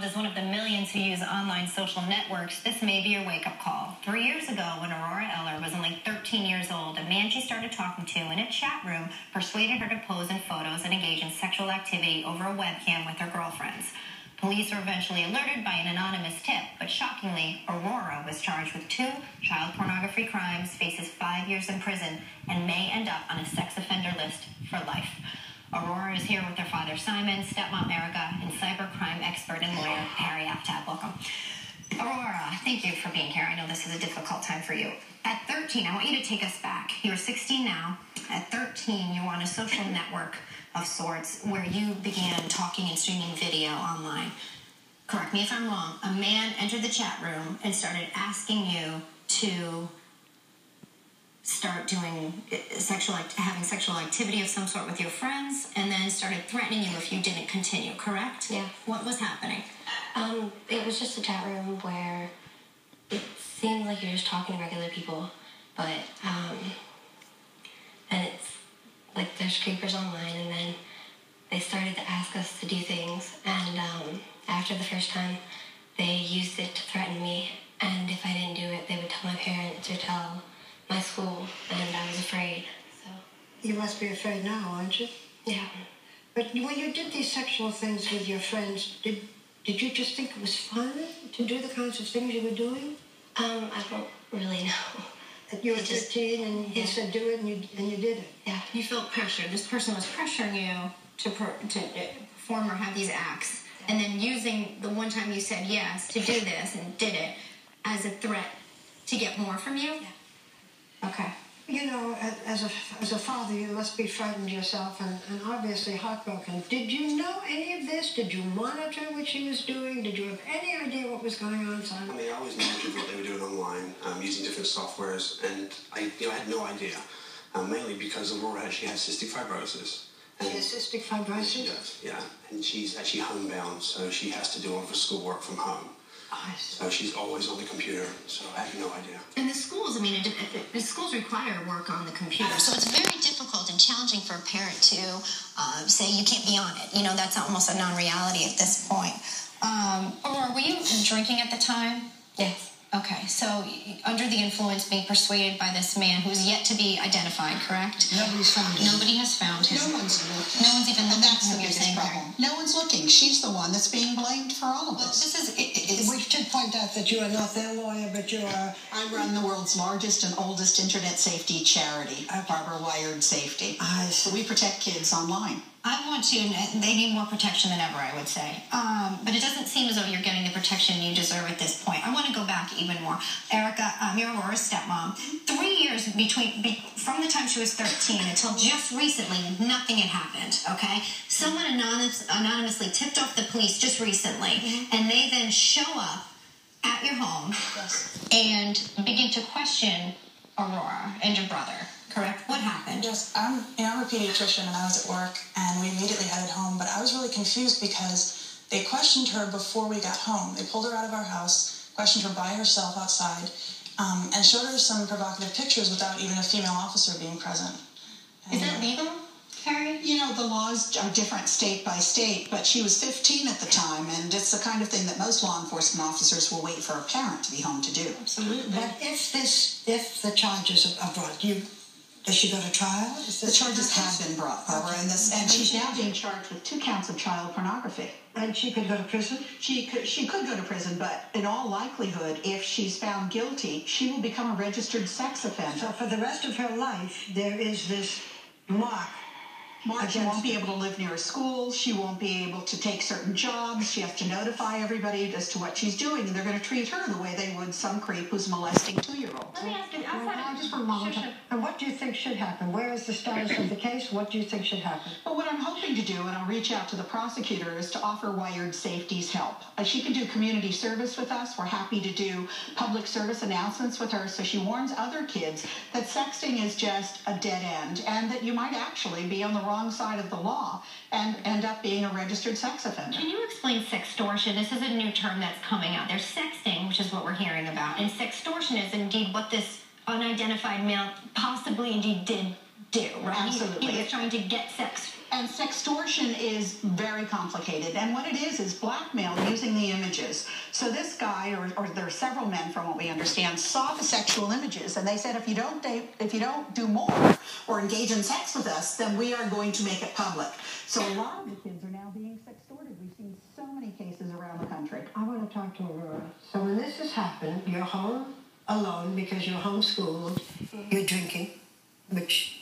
As one of the millions who use online social networks, this may be your wake-up call. 3 years ago, when Aurora Eller was only 13 years old, a man she started talking to in a chat room persuaded her to pose in photos and engage in sexual activity over a webcam with her girlfriends. Police were eventually alerted by an anonymous tip, but shockingly, Aurora was charged with 2 child pornography crimes, faces 5 years in prison, and may end up on a sex offender list for life. Aurora is here with her father, Simon, stepmom, Erica, and cybercrime expert and lawyer, Harry Aftab. Welcome. Aurora, thank you for being here. I know this is a difficult time for you. At 13, I want you to take us back. You're 16 now. At 13, you were on a social network of sorts where you began talking and streaming video online. Correct me if I'm wrong. A man entered the chat room and started asking you to start doing having sexual activity of some sort with your friends, and then started threatening you if you didn't continue, correct? Yeah. What was happening? It was just a chat room where it seemed like you're just talking to regular people, but, and it's like there's creepers online, and then they started to ask us to do things, and, after the first time, they used it to threaten me, and if I didn't do it, they would tell my parents or tell my school, and I was afraid, so. You must be afraid now, aren't you? Yeah. But when you did these sexual things with your friends, did you just think it was fun to do the kinds of things you were doing? I don't really know. You were 13 and he said do it and you did it. Yeah. You felt pressure. This person was pressuring you to perform or have these acts, and then using the one time you said yes to do this and did it as a threat to get more from you? Yeah. Okay. You know, as a father, you must be frightened yourself and obviously heartbroken. Did you know any of this? Did you monitor what she was doing? Did you have any idea what was going on, Simon? I mean, I always monitored what they were doing online, using different softwares, and I had no idea, mainly because Aurora, she has cystic fibrosis. She has cystic fibrosis? She does, yeah. And she's actually homebound, so she has to do all of her schoolwork from home. So she's always on the computer, so I had no idea. And the schools, I mean, the schools require work on the computer, so it's very difficult and challenging for a parent to say you can't be on it. You know, that's almost a non-reality at this point. Aurora, were you drinking at the time? Yes. Okay, so under the influence, being persuaded by this man who's yet to be identified, correct? Nobody's found him. Nobody has found him. No one's looking. No one's even looking. And that's the you're biggest saying, problem. No one's looking. She's the one that's being blamed for all of Well, this. this is... We should point out that you are not their lawyer, but you are... I run the world's largest and oldest internet safety charity, Barbara Wired Safety. So we protect kids online. I want to, and they need more protection than ever, I would say. But it doesn't seem as though you're getting the protection you deserve at this point. I want to go back even more. Erica, you're Aurora's stepmom. 3 years from the time she was 13 until just recently, nothing had happened, okay? Someone anonymously tipped off the police just recently, and they then show up at your home and begin to question Aurora and your brother. Correct? What happened? Yes, I'm a pediatrician and I was at work and we immediately headed home, but I was really confused because they questioned her before we got home. They pulled her out of our house, questioned her by herself outside, and showed her some provocative pictures without even a female officer being present. Is that legal, Harry? You know, the laws are different state by state, but she was 15 at the time, and it's the kind of thing that most law enforcement officers will wait for a parent to be home to do. Absolutely. But if the charges are brought, does she go to trial? The charges have been brought, Barbara, and she's now being charged with 2 counts of child pornography. And she could go to prison? She could go to prison, but in all likelihood, if she's found guilty, she will become a registered sex offender. So for the rest of her life, there is this mark. She won't be able to live near a school. She won't be able to take certain jobs. She has to notify everybody as to what she's doing, and they're going to treat her the way they would some creep who's molesting 2-year-olds. Let me ask you, Just for a moment. And what do you think should happen? Where is the status of the case? What do you think should happen? Well, what I'm hoping to do, and I'll reach out to the prosecutor, is to offer Wired Safety's help. She can do community service with us. We're happy to do public service announcements with her so she warns other kids that sexting is just a dead end and that you might actually be on the wrong side of the law and end up being a registered sex offender. Can you explain sextortion? This is a new term that's coming out. There's sexting, which is what we're hearing about, and sextortion is indeed what this unidentified male possibly indeed did do, absolutely. He was trying to get sex. And sextortion is very complicated. And what it is blackmail using the images. So this guy, or there are several men from what we understand, saw the sexual images. And they said, if you don't do more or engage in sex with us, then we are going to make it public. So a lot of the kids are now being sextorted. We've seen so many cases around the country. I want to talk to Aurora. So when this has happened, you're home alone because you're homeschooled. You're drinking, which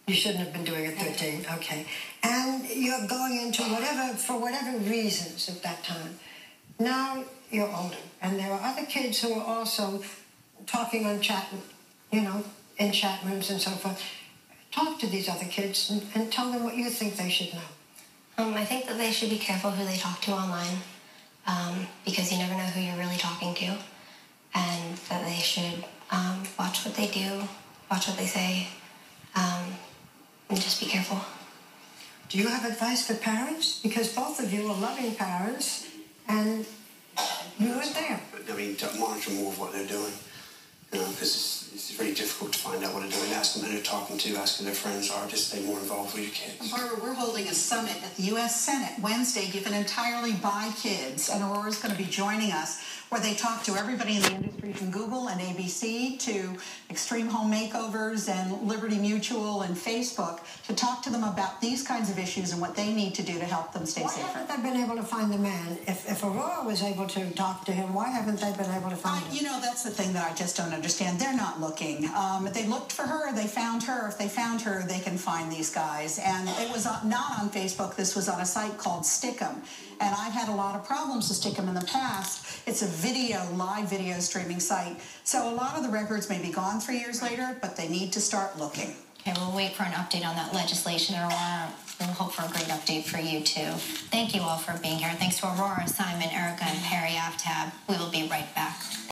you shouldn't have been doing at 13, okay. And you're going into for whatever reasons at that time. Now you're older, and there are other kids who are also talking on chat, in chat rooms and so forth. Talk to these other kids and tell them what you think they should know. I think that they should be careful who they talk to online, because you never know who you're really talking to, and that they should watch what they do, watch what they say, and just be careful. Do you have advice for parents? Because both of you are loving parents, and you were there. I mean, to monitor more of what they're doing, because it's very difficult to find out what they're doing. Ask them who they're talking to, ask who their friends are, just stay more involved with your kids. Barbara, we're holding a summit at the U.S. Senate Wednesday given entirely by kids, and Aurora's going to be joining us, where they talk to everybody in the industry from Google and ABC to Extreme Home Makeovers and Liberty Mutual and Facebook to talk to them about these kinds of issues and what they need to do to help them stay safer. Why haven't they been able to find the man? If Aurora was able to talk to him, why haven't they been able to find him? That's the thing that I just don't understand. They're not looking. They looked for her, they found her. If they found her, they can find these guys. And it was not on Facebook. This was on a site called Stickum. And I've had a lot of problems with Stickum in the past. It's a live video streaming site. So a lot of the records may be gone 3 years later, but they need to start looking. Okay, we'll wait for an update on that legislation, Aurora. We'll hope for a great update for you, too. Thank you all for being here. Thanks to Aurora, Simon, Erica, and Perry Aftab. We will be right back.